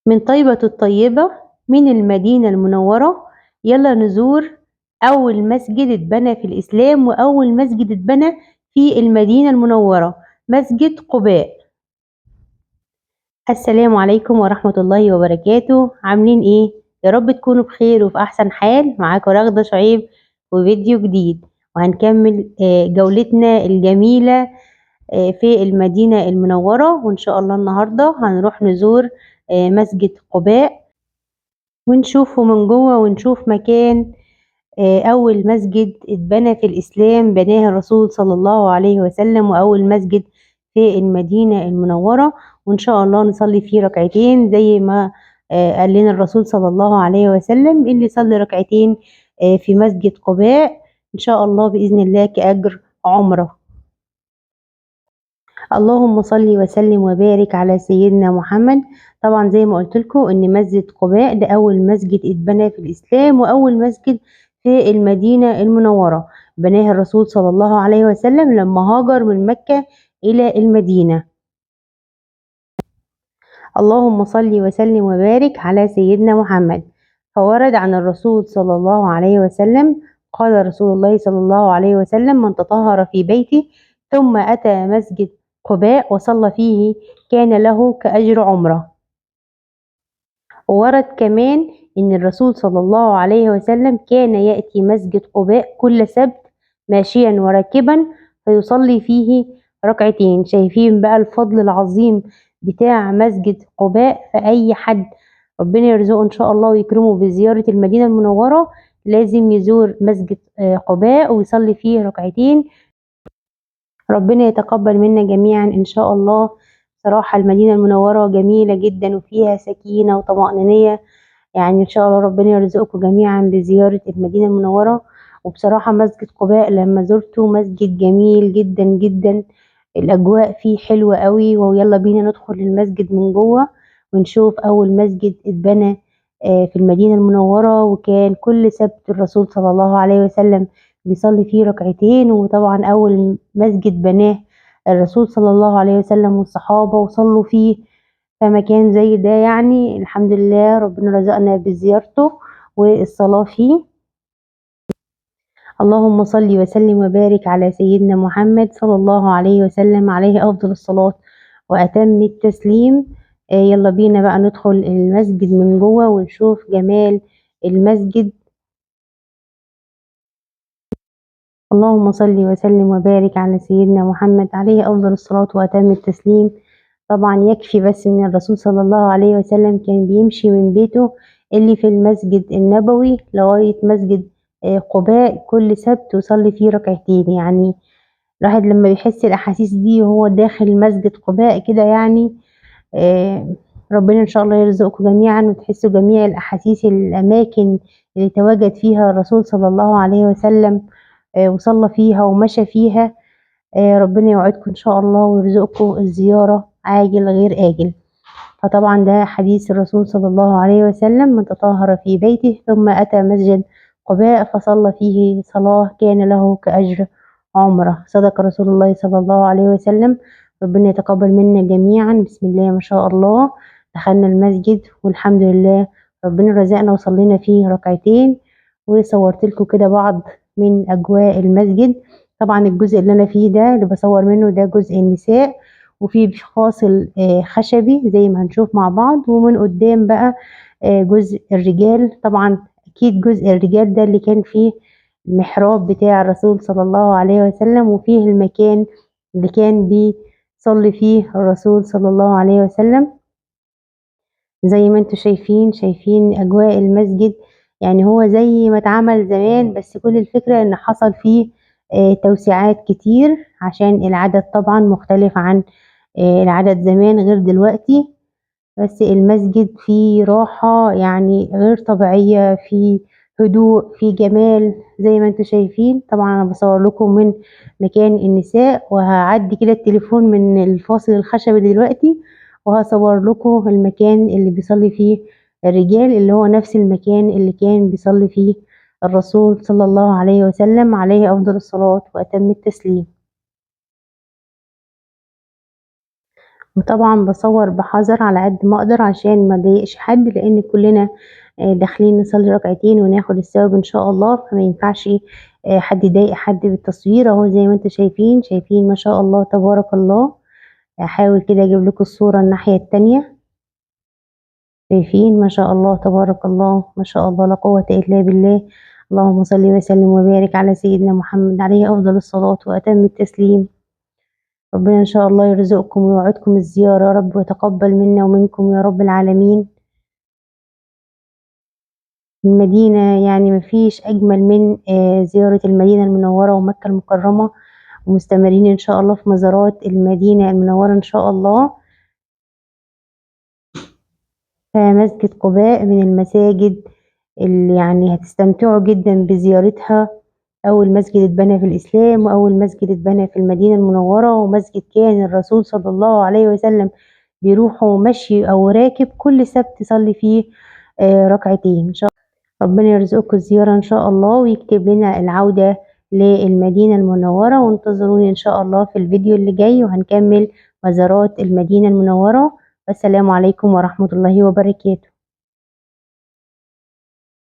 من طيبة الطيبة من المدينة المنورة. يلا نزور أول مسجد اتبنى في الإسلام وأول مسجد اتبنى في المدينة المنورة، مسجد قباء. السلام عليكم ورحمة الله وبركاته، عاملين ايه؟ يا رب تكونوا بخير وفي أحسن حال. معاكم رغدة شعيب وفيديو جديد، وهنكمل جولتنا الجميلة في المدينة المنورة. وإن شاء الله النهاردة هنروح نزور مسجد قباء ونشوفه من جوه، ونشوف مكان أول مسجد اتبنى في الإسلام بناه الرسول صلى الله عليه وسلم، وأول مسجد في المدينة المنورة. وإن شاء الله نصلي فيه ركعتين زي ما قال لنا الرسول صلى الله عليه وسلم، اللي يصلي ركعتين في مسجد قباء إن شاء الله بإذن الله كأجر عمرة. اللهم صل وسلم وبارك على سيدنا محمد. طبعا زي ما قلت لكم ان مسجد قباء ده اول مسجد اتبنى في الاسلام واول مسجد في المدينة المنورة، بناه الرسول صلى الله عليه وسلم لما هاجر من مكة الى المدينة. اللهم صل وسلم وبارك على سيدنا محمد. فورد عن الرسول صلى الله عليه وسلم قال رسول الله صلى الله عليه وسلم: من تطهر في بيته ثم أتى مسجد قباء وصلى فيه كان له كأجر عمرة. وورد كمان إن الرسول صلى الله عليه وسلم كان يأتي مسجد قباء كل سبت ماشيا وراكبا فيصلي فيه ركعتين. شايفين بقى الفضل العظيم بتاع مسجد قباء؟ فأي حد ربنا يرزقه إن شاء الله ويكرمه بزيارة المدينة المنورة لازم يزور مسجد قباء ويصلي فيه ركعتين. ربنا يتقبل منا جميعا إن شاء الله. صراحة المدينة المنورة جميلة جدا وفيها سكينة وطمأنينة، يعني إن شاء الله ربنا يرزقكم جميعا بزيارة المدينة المنورة. وبصراحة مسجد قباء لما زرته مسجد جميل جدا جدا، الأجواء فيه حلوة قوي. ويلا بينا ندخل المسجد من جوه ونشوف أول مسجد اتبنى في المدينة المنورة، وكان كل سبت الرسول صلى الله عليه وسلم بيصلي فيه ركعتين. وطبعا أول مسجد بناه الرسول صلى الله عليه وسلم والصحابة وصلوا فيه، فمكان زي ده يعني الحمد لله ربنا رزقنا بزيارته والصلاة فيه. اللهم صل وسلم وبارك على سيدنا محمد صلى الله عليه وسلم، عليه أفضل الصلاة وأتم التسليم. يلا بينا بقى ندخل المسجد من جوه ونشوف جمال المسجد. اللهم صل وسلم وبارك على سيدنا محمد عليه أفضل الصلاة وأتم التسليم. طبعا يكفي بس ان الرسول صلى الله عليه وسلم كان بيمشي من بيته اللي في المسجد النبوي لغاية مسجد قباء كل سبت ويصلي فيه ركعتين. يعني الواحد لما بيحس الأحاسيس دي وهو داخل مسجد قباء كده يعني ربنا إن شاء الله يرزقكم جميعا وتحسوا جميع الأحاسيس، الأماكن اللي تواجد فيها الرسول صلى الله عليه وسلم وصلى فيها ومشى فيها. ربنا يوعدكم إن شاء الله ويرزقكم الزيارة عاجل غير آجل. فطبعا ده حديث الرسول صلى الله عليه وسلم: من تطهر في بيته ثم أتى مسجد قباء فصلى فيه صلاة كان له كأجر عمرة. صدق رسول الله صلى الله عليه وسلم. ربنا يتقبل منا جميعا. بسم الله ما شاء الله، دخلنا المسجد والحمد لله ربنا رزقنا وصلينا فيه ركعتين. وصورت لكم كده بعض من أجواء المسجد. طبعا الجزء اللي أنا فيه ده اللي بصور منه ده جزء النساء، وفي فاصل خشبي زي ما هنشوف مع بعض، ومن قدام بقى جزء الرجال. طبعا أكيد جزء الرجال ده اللي كان فيه المحراب بتاع الرسول صلى الله عليه وسلم، وفيه المكان اللي كان بيصلي فيه الرسول صلى الله عليه وسلم. زي ما انتم شايفين أجواء المسجد، يعني هو زي ما اتعمل زمان، بس كل الفكرة ان حصل فيه توسيعات كتير عشان العدد طبعا مختلف عن العدد زمان غير دلوقتي. بس المسجد فيه راحة يعني غير طبيعية، فيه هدوء، فيه جمال زي ما انتم شايفين. طبعا انا بصور لكم من مكان النساء، وهعدي كده التليفون من الفاصل الخشبي دلوقتي وهصور لكم المكان اللي بيصلي فيه الرجال، اللي هو نفس المكان اللي كان بيصلي فيه الرسول صلى الله عليه وسلم عليه أفضل الصلاة وأتم التسليم. وطبعا بصور بحذر على قد ما اقدر عشان ما اضايقش حد، لان كلنا داخلين نصلي ركعتين وناخد الثواب ان شاء الله، فما ينفعش حد يضايق حد بالتصوير. اهو زي ما انتم شايفين ما شاء الله تبارك الله. هحاول كده اجيب لكم الصورة الناحية التانية. شايفين ما شاء الله تبارك الله، ما شاء الله لا قوة الا بالله. اللهم صل وسلم وبارك على سيدنا محمد عليه افضل الصلاة واتم التسليم. ربنا ان شاء الله يرزقكم ويوعدكم الزيارة يا رب، ويتقبل منا ومنكم يا رب العالمين. المدينة يعني مفيش أجمل من زيارة المدينة المنورة ومكة المكرمة، ومستمرين إن شاء الله في مزارات المدينة المنورة إن شاء الله. فمسجد قباء من المساجد اللي يعني هتستمتعوا جدا بزيارتها. أول مسجد اتبنى في الإسلام، وأول مسجد اتبنى في المدينة المنورة، ومسجد كان الرسول صلى الله عليه وسلم بيروحوا مشي أو راكب كل سبت يصلي فيه ركعتين إن شاء الله. ربنا يرزقكم الزيارة إن شاء الله، ويكتب لنا العودة للمدينة المنورة. وانتظروني إن شاء الله في الفيديو اللي جاي، وهنكمل مزارات المدينة المنورة. والسلام عليكم ورحمة الله وبركاته.